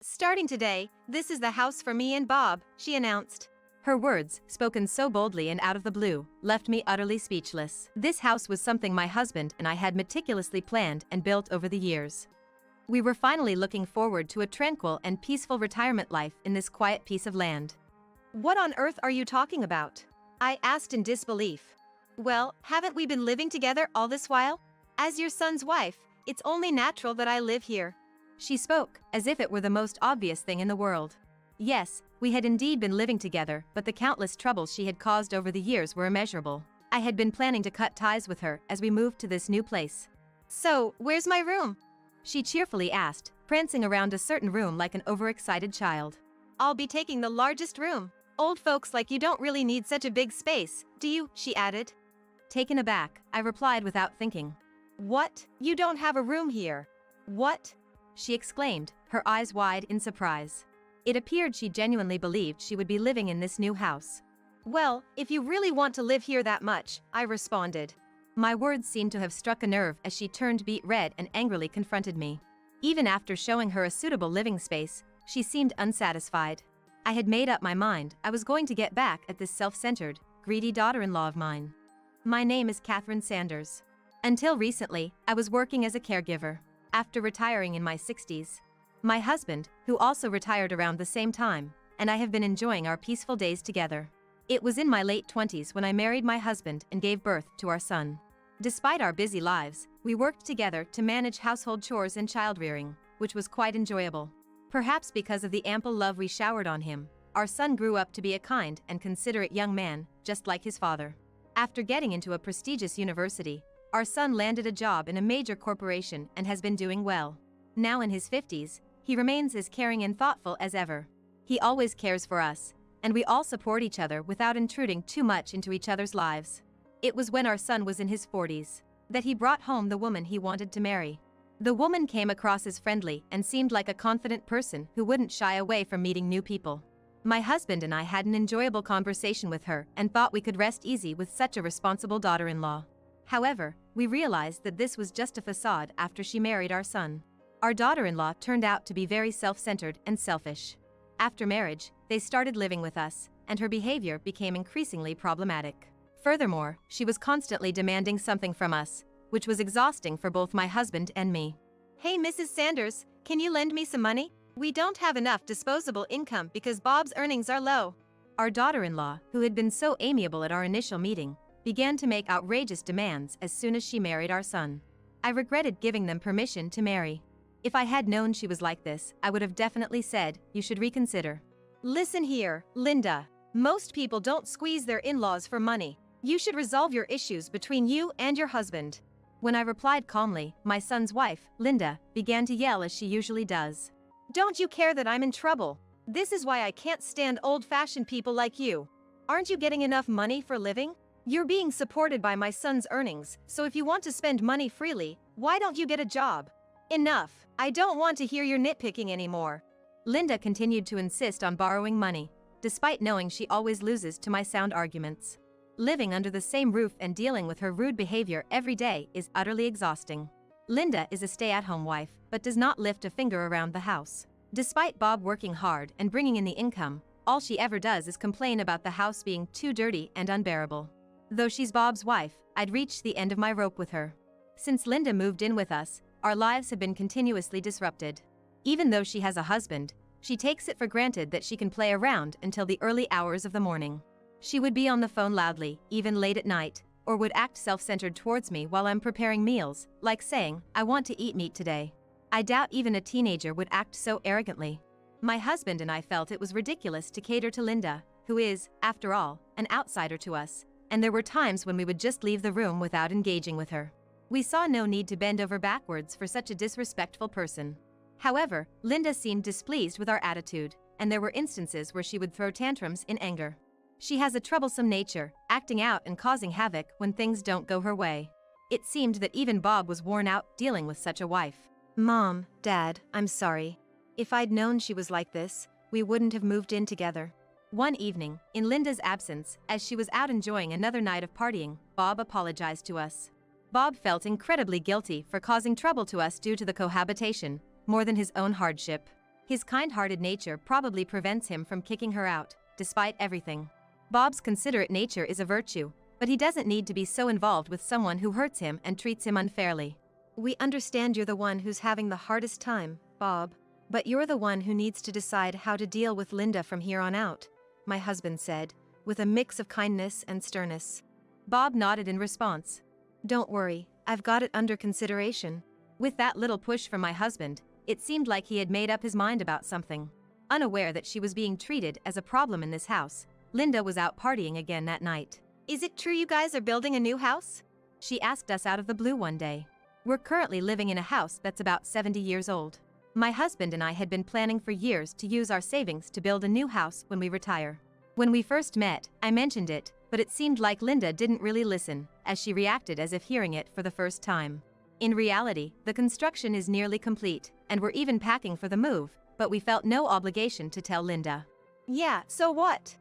Starting today, this is the house for me and Bob, she announced. Her words, spoken so boldly and out of the blue, left me utterly speechless. This house was something my husband and I had meticulously planned and built over the years. We were finally looking forward to a tranquil and peaceful retirement life in this quiet piece of land. What on earth are you talking about? I asked in disbelief. Well, haven't we been living together all this while? As your son's wife, it's only natural that I live here. She spoke, as if it were the most obvious thing in the world. Yes, we had indeed been living together, but the countless troubles she had caused over the years were immeasurable. I had been planning to cut ties with her as we moved to this new place. So, where's my room? She cheerfully asked, prancing around a certain room like an overexcited child. I'll be taking the largest room. Old folks like you don't really need such a big space, do you? She added. Taken aback, I replied without thinking. What? You don't have a room here? What? She exclaimed, her eyes wide in surprise. It appeared she genuinely believed she would be living in this new house. Well, if you really want to live here that much, I responded. My words seemed to have struck a nerve as she turned beet red and angrily confronted me. Even after showing her a suitable living space, she seemed unsatisfied. I had made up my mind I was going to get back at this self-centered, greedy daughter-in-law of mine. My name is Catherine Sanders. Until recently, I was working as a caregiver. After retiring in my 60s, my husband, who also retired around the same time, and I have been enjoying our peaceful days together. It was in my late 20s when I married my husband and gave birth to our son. Despite our busy lives, we worked together to manage household chores and child-rearing, which was quite enjoyable. Perhaps because of the ample love we showered on him, our son grew up to be a kind and considerate young man, just like his father. After getting into a prestigious university, our son landed a job in a major corporation and has been doing well. Now in his 50s, he remains as caring and thoughtful as ever. He always cares for us, and we all support each other without intruding too much into each other's lives. It was when our son was in his 40s that he brought home the woman he wanted to marry. The woman came across as friendly and seemed like a confident person who wouldn't shy away from meeting new people. My husband and I had an enjoyable conversation with her and thought we could rest easy with such a responsible daughter-in-law. However, we realized that this was just a facade after she married our son. Our daughter-in-law turned out to be very self-centered and selfish. After marriage, they started living with us, and her behavior became increasingly problematic. Furthermore, she was constantly demanding something from us, which was exhausting for both my husband and me. Hey Mrs. Sanders, can you lend me some money? We don't have enough disposable income because Bob's earnings are low. Our daughter-in-law, who had been so amiable at our initial meeting, began to make outrageous demands as soon as she married our son. I regretted giving them permission to marry. If I had known she was like this, I would have definitely said, you should reconsider. Listen here, Linda. Most people don't squeeze their in-laws for money. You should resolve your issues between you and your husband. When I replied calmly, my son's wife, Linda, began to yell as she usually does. Don't you care that I'm in trouble? This is why I can't stand old-fashioned people like you. Aren't you getting enough money for living? You're being supported by my son's earnings, so if you want to spend money freely, why don't you get a job? Enough. I don't want to hear your nitpicking anymore. Linda continued to insist on borrowing money, despite knowing she always loses to my sound arguments. Living under the same roof and dealing with her rude behavior every day is utterly exhausting. Linda is a stay-at-home wife, but does not lift a finger around the house. Despite Bob working hard and bringing in the income, all she ever does is complain about the house being too dirty and unbearable. Though she's Bob's wife, I'd reached the end of my rope with her. Since Linda moved in with us, our lives have been continuously disrupted. Even though she has a husband, she takes it for granted that she can play around until the early hours of the morning. She would be on the phone loudly, even late at night, or would act self-centered towards me while I'm preparing meals, like saying, I want to eat meat today. I doubt even a teenager would act so arrogantly. My husband and I felt it was ridiculous to cater to Linda, who is, after all, an outsider to us, and there were times when we would just leave the room without engaging with her. We saw no need to bend over backwards for such a disrespectful person. However, Linda seemed displeased with our attitude, and there were instances where she would throw tantrums in anger. She has a troublesome nature, acting out and causing havoc when things don't go her way. It seemed that even Bob was worn out dealing with such a wife. Mom, Dad, I'm sorry. If I'd known she was like this, we wouldn't have moved in together. One evening, in Linda's absence, as she was out enjoying another night of partying, Bob apologized to us. Bob felt incredibly guilty for causing trouble to us due to the cohabitation, more than his own hardship. His kind-hearted nature probably prevents him from kicking her out, despite everything. Bob's considerate nature is a virtue, but he doesn't need to be so involved with someone who hurts him and treats him unfairly. We understand you're the one who's having the hardest time, Bob. But you're the one who needs to decide how to deal with Linda from here on out, my husband said, with a mix of kindness and sternness. Bob nodded in response. Don't worry, I've got it under consideration. With that little push from my husband, it seemed like he had made up his mind about something. Unaware that she was being treated as a problem in this house, Linda was out partying again that night. Is it true you guys are building a new house? She asked us out of the blue one day. We're currently living in a house that's about 70 years old. My husband and I had been planning for years to use our savings to build a new house when we retire. When we first met, I mentioned it, but it seemed like Linda didn't really listen, as she reacted as if hearing it for the first time. In reality, the construction is nearly complete, and we're even packing for the move, but we felt no obligation to tell Linda. Yeah, so what?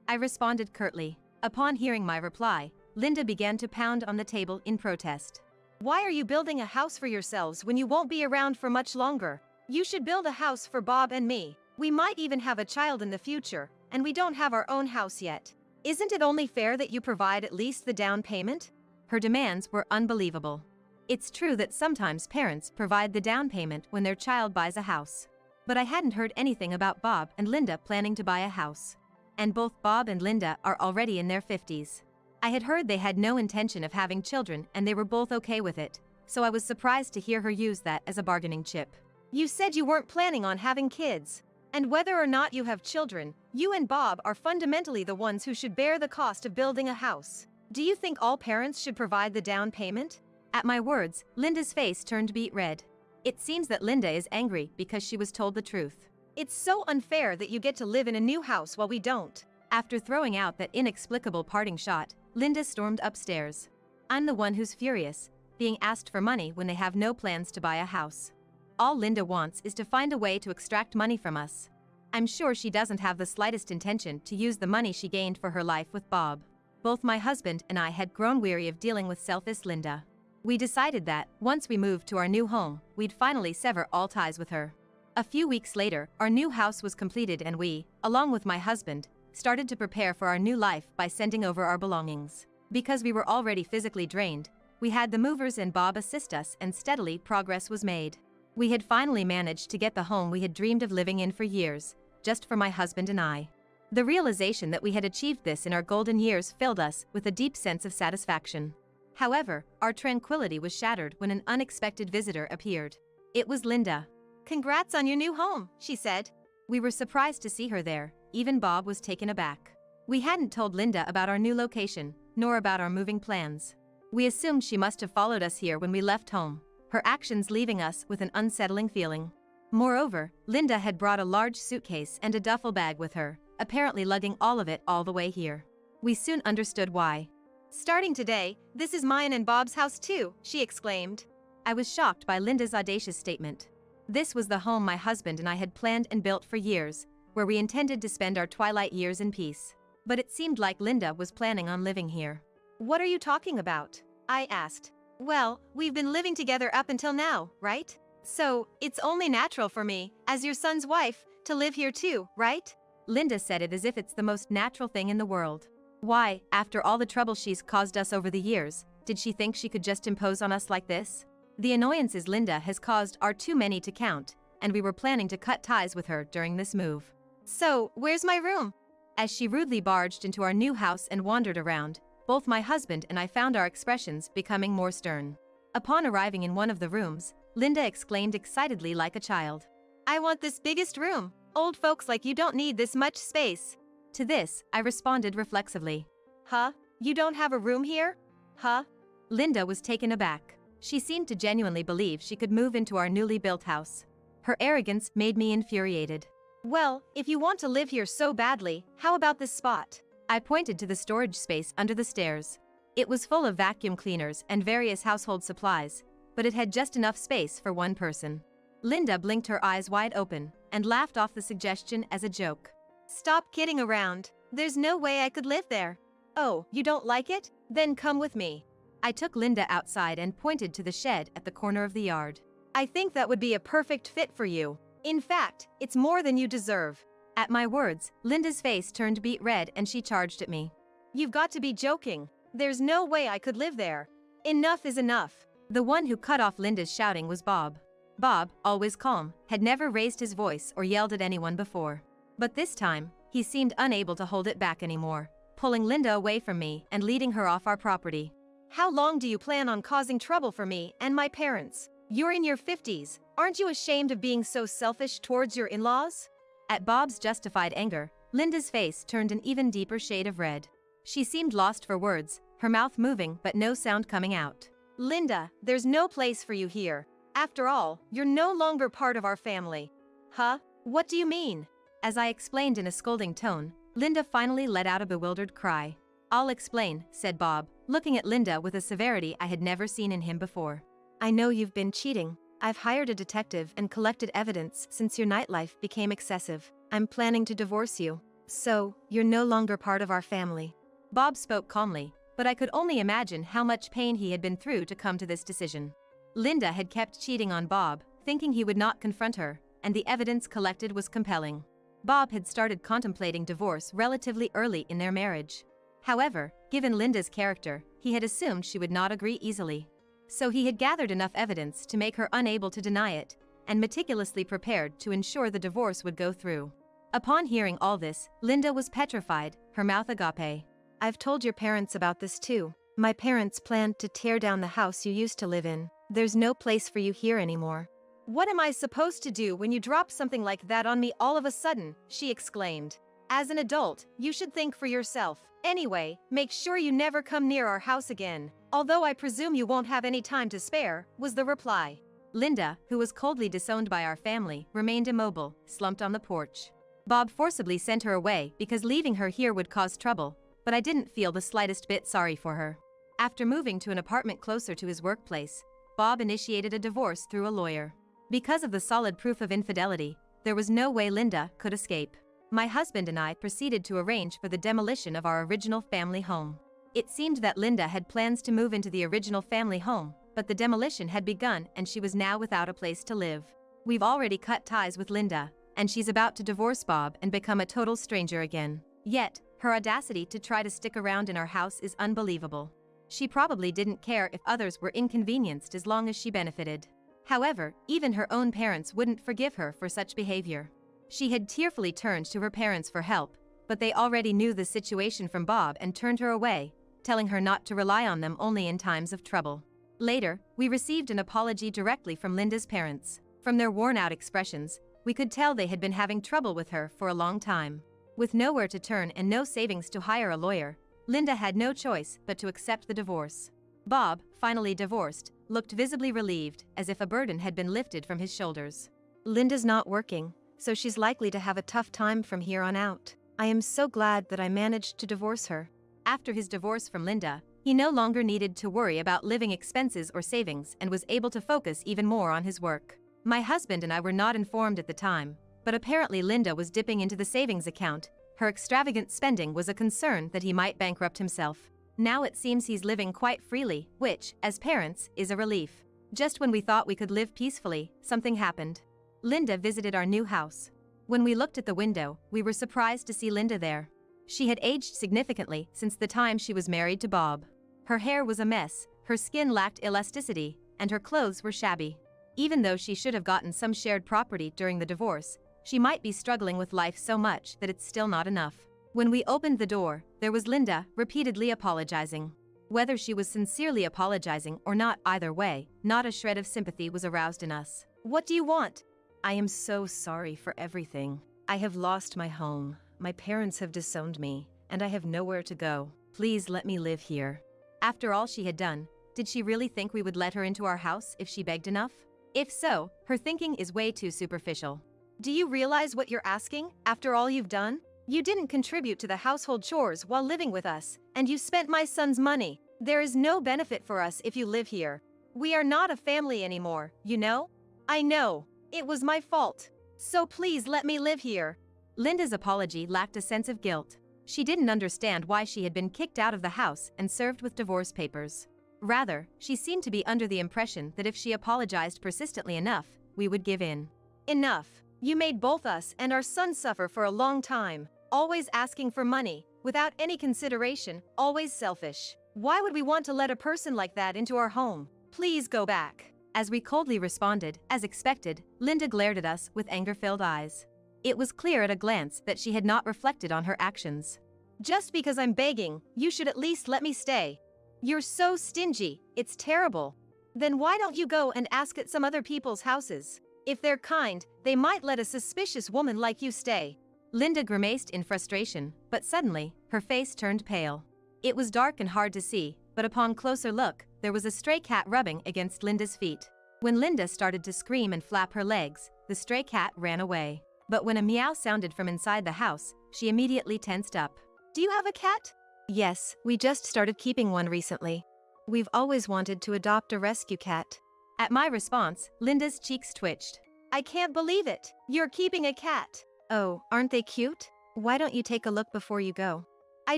I responded curtly. Upon hearing my reply, Linda began to pound on the table in protest. Why are you building a house for yourselves when you won't be around for much longer? You should build a house for Bob and me. We might even have a child in the future, and we don't have our own house yet. Isn't it only fair that you provide at least the down payment? Her demands were unbelievable. It's true that sometimes parents provide the down payment when their child buys a house. But I hadn't heard anything about Bob and Linda planning to buy a house. And both Bob and Linda are already in their 50s. I had heard they had no intention of having children and they were both okay with it, so I was surprised to hear her use that as a bargaining chip. You said you weren't planning on having kids. And whether or not you have children, you and Bob are fundamentally the ones who should bear the cost of building a house. Do you think all parents should provide the down payment? At my words, Linda's face turned beet red. It seems that Linda is angry because she was told the truth. It's so unfair that you get to live in a new house while we don't. After throwing out that inexplicable parting shot, Linda stormed upstairs. I'm the one who's furious, being asked for money when they have no plans to buy a house. All Linda wants is to find a way to extract money from us. I'm sure she doesn't have the slightest intention to use the money she gained for her life with Bob. Both my husband and I had grown weary of dealing with selfish Linda. We decided that, once we moved to our new home, we'd finally sever all ties with her. A few weeks later, our new house was completed and we, along with my husband, started to prepare for our new life by sending over our belongings. Because we were already physically drained, we had the movers and Bob assist us and steadily progress was made. We had finally managed to get the home we had dreamed of living in for years, just for my husband and I. The realization that we had achieved this in our golden years filled us with a deep sense of satisfaction. However, our tranquility was shattered when an unexpected visitor appeared. It was Linda. Congrats on your new home, she said. We were surprised to see her there, even Bob was taken aback. We hadn't told Linda about our new location, nor about our moving plans. We assumed she must have followed us here when we left home, her actions leaving us with an unsettling feeling. Moreover, Linda had brought a large suitcase and a duffel bag with her, apparently lugging all of it all the way here. We soon understood why. Starting today, this is mine and Bob's house too, she exclaimed. I was shocked by Linda's audacious statement. This was the home my husband and I had planned and built for years, where we intended to spend our twilight years in peace. But it seemed like Linda was planning on living here. What are you talking about? I asked. Well, we've been living together up until now, right? So, it's only natural for me, as your son's wife, to live here too, right? Linda said it as if it's the most natural thing in the world. Why, after all the trouble she's caused us over the years, did she think she could just impose on us like this? The annoyances Linda has caused are too many to count, and we were planning to cut ties with her during this move. So, where's my room? As she rudely barged into our new house and wandered around, both my husband and I found our expressions becoming more stern. Upon arriving in one of the rooms, Linda exclaimed excitedly like a child. I want this biggest room. Old folks like you don't need this much space. To this, I responded reflexively. Huh? You don't have a room here? Huh? Linda was taken aback. She seemed to genuinely believe she could move into our newly built house. Her arrogance made me infuriated. Well, if you want to live here so badly, how about this spot? I pointed to the storage space under the stairs. It was full of vacuum cleaners and various household supplies, but it had just enough space for one person. Linda blinked her eyes wide open and laughed off the suggestion as a joke. Stop kidding around. There's no way I could live there. Oh, you don't like it? Then come with me. I took Linda outside and pointed to the shed at the corner of the yard. I think that would be a perfect fit for you. In fact, it's more than you deserve. At my words, Linda's face turned beet red and she charged at me. You've got to be joking. There's no way I could live there. Enough is enough. The one who cut off Linda's shouting was Bob. Bob, always calm, had never raised his voice or yelled at anyone before. But this time, he seemed unable to hold it back anymore, pulling Linda away from me and leading her off our property. How long do you plan on causing trouble for me and my parents? You're in your 50s. Aren't you ashamed of being so selfish towards your in-laws? At Bob's justified anger, Linda's face turned an even deeper shade of red. She seemed lost for words, her mouth moving but no sound coming out. Linda, there's no place for you here. After all, you're no longer part of our family. Huh? What do you mean? As I explained in a scolding tone, Linda finally let out a bewildered cry. I'll explain, said Bob, looking at Linda with a severity I had never seen in him before. I know you've been cheating. I've hired a detective and collected evidence since your nightlife became excessive. I'm planning to divorce you. So, you're no longer part of our family. Bob spoke calmly, but I could only imagine how much pain he had been through to come to this decision. Linda had kept cheating on Bob, thinking he would not confront her, and the evidence collected was compelling. Bob had started contemplating divorce relatively early in their marriage. However, given Linda's character, he had assumed she would not agree easily. So he had gathered enough evidence to make her unable to deny it, and meticulously prepared to ensure the divorce would go through. Upon hearing all this, Linda was petrified, her mouth agape. I've told your parents about this too. My parents planned to tear down the house you used to live in. There's no place for you here anymore. What am I supposed to do when you drop something like that on me all of a sudden? She exclaimed. As an adult, you should think for yourself. Anyway, make sure you never come near our house again. Although I presume you won't have any time to spare, was the reply. Linda, who was coldly disowned by our family, remained immobile, slumped on the porch. Bob forcibly sent her away because leaving her here would cause trouble, but I didn't feel the slightest bit sorry for her. After moving to an apartment closer to his workplace, Bob initiated a divorce through a lawyer. Because of the solid proof of infidelity, there was no way Linda could escape. My husband and I proceeded to arrange for the demolition of our original family home. It seemed that Linda had plans to move into the original family home, but the demolition had begun and she was now without a place to live. We've already cut ties with Linda, and she's about to divorce Bob and become a total stranger again. Yet, her audacity to try to stick around in our house is unbelievable. She probably didn't care if others were inconvenienced as long as she benefited. However, even her own parents wouldn't forgive her for such behavior. She had tearfully turned to her parents for help, but they already knew the situation from Bob and turned her away, telling her not to rely on them only in times of trouble. Later, we received an apology directly from Linda's parents. From their worn-out expressions, we could tell they had been having trouble with her for a long time. With nowhere to turn and no savings to hire a lawyer, Linda had no choice but to accept the divorce. Bob, finally divorced, looked visibly relieved, as if a burden had been lifted from his shoulders. Linda's not working, so she's likely to have a tough time from here on out. I am so glad that I managed to divorce her. After his divorce from Linda, he no longer needed to worry about living expenses or savings and was able to focus even more on his work. My husband and I were not informed at the time, but apparently Linda was dipping into the savings account. Her extravagant spending was a concern that he might bankrupt himself. Now it seems he's living quite freely, which, as parents, is a relief. Just when we thought we could live peacefully, something happened. Linda visited our new house. When we looked at the window, we were surprised to see Linda there. She had aged significantly since the time she was married to Bob. Her hair was a mess, her skin lacked elasticity, and her clothes were shabby. Even though she should have gotten some shared property during the divorce, she might be struggling with life so much that it's still not enough. When we opened the door, there was Linda, repeatedly apologizing. Whether she was sincerely apologizing or not, either way, not a shred of sympathy was aroused in us. What do you want? I am so sorry for everything. I have lost my home, my parents have disowned me, and I have nowhere to go. Please let me live here. After all she had done, did she really think we would let her into our house if she begged enough? If so, her thinking is way too superficial. Do you realize what you're asking, after all you've done? You didn't contribute to the household chores while living with us, and you spent my son's money. There is no benefit for us if you live here. We are not a family anymore, you know? I know. It was my fault. So please let me live here. Linda's apology lacked a sense of guilt. She didn't understand why she had been kicked out of the house and served with divorce papers. Rather, she seemed to be under the impression that if she apologized persistently enough, we would give in. Enough. You made both us and our son suffer for a long time, always asking for money, without any consideration, always selfish. Why would we want to let a person like that into our home? Please go back." As we coldly responded, as expected, Linda glared at us with anger-filled eyes. It was clear at a glance that she had not reflected on her actions. "Just because I'm begging, you should at least let me stay. You're so stingy, it's terrible. Then why don't you go and ask at some other people's houses? If they're kind, they might let a suspicious woman like you stay." Linda grimaced in frustration, but suddenly, her face turned pale. It was dark and hard to see, but upon closer look, there was a stray cat rubbing against Linda's feet. When Linda started to scream and flap her legs, the stray cat ran away. But when a meow sounded from inside the house, she immediately tensed up. "Do you have a cat?" "Yes, we just started keeping one recently. We've always wanted to adopt a rescue cat." At my response, Linda's cheeks twitched. "I can't believe it! You're keeping a cat!" "Oh, aren't they cute? Why don't you take a look before you go?" "I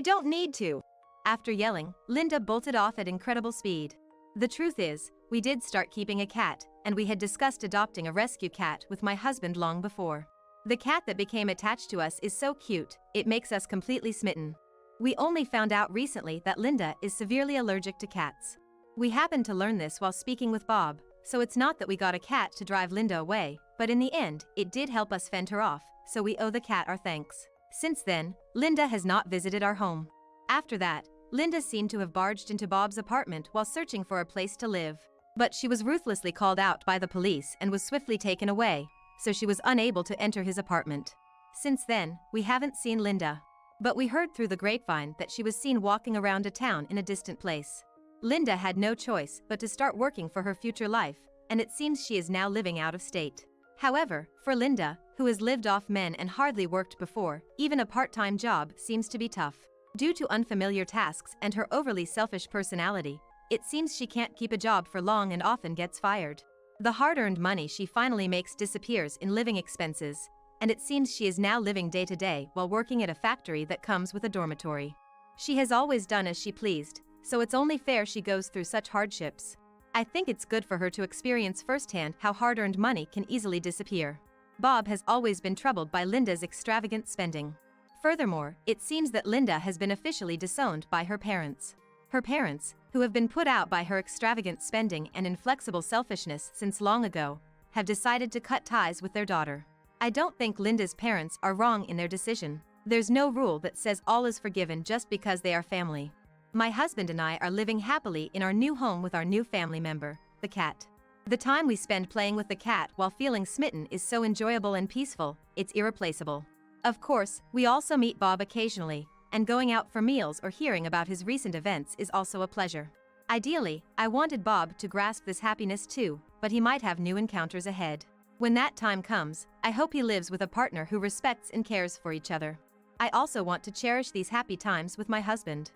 don't need to." After yelling, Linda bolted off at incredible speed. The truth is, we did start keeping a cat, and we had discussed adopting a rescue cat with my husband long before. The cat that became attached to us is so cute, it makes us completely smitten. We only found out recently that Linda is severely allergic to cats. We happened to learn this while speaking with Bob, so it's not that we got a cat to drive Linda away, but in the end, it did help us fend her off, so we owe the cat our thanks. Since then, Linda has not visited our home. After that, Linda seemed to have barged into Bob's apartment while searching for a place to live. But she was ruthlessly called out by the police and was swiftly taken away, so she was unable to enter his apartment. Since then, we haven't seen Linda. But we heard through the grapevine that she was seen walking around a town in a distant place. Linda had no choice but to start working for her future life, and it seems she is now living out of state. However, for Linda, who has lived off men and hardly worked before, even a part-time job seems to be tough. Due to unfamiliar tasks and her overly selfish personality, it seems she can't keep a job for long and often gets fired. The hard-earned money she finally makes disappears in living expenses, and it seems she is now living day to day while working at a factory that comes with a dormitory. She has always done as she pleased, so it's only fair she goes through such hardships. I think it's good for her to experience firsthand how hard-earned money can easily disappear. Bob has always been troubled by Linda's extravagant spending. Furthermore, it seems that Linda has been officially disowned by her parents. Her parents, who have been put out by her extravagant spending and inflexible selfishness since long ago, have decided to cut ties with their daughter. I don't think Linda's parents are wrong in their decision. There's no rule that says all is forgiven just because they are family. My husband and I are living happily in our new home with our new family member, the cat. The time we spend playing with the cat while feeling smitten is so enjoyable and peaceful, it's irreplaceable. Of course, we also meet Bob occasionally, and going out for meals or hearing about his recent events is also a pleasure. Ideally, I wanted Bob to grasp this happiness too, but he might have new encounters ahead. When that time comes, I hope he lives with a partner who respects and cares for each other. I also want to cherish these happy times with my husband.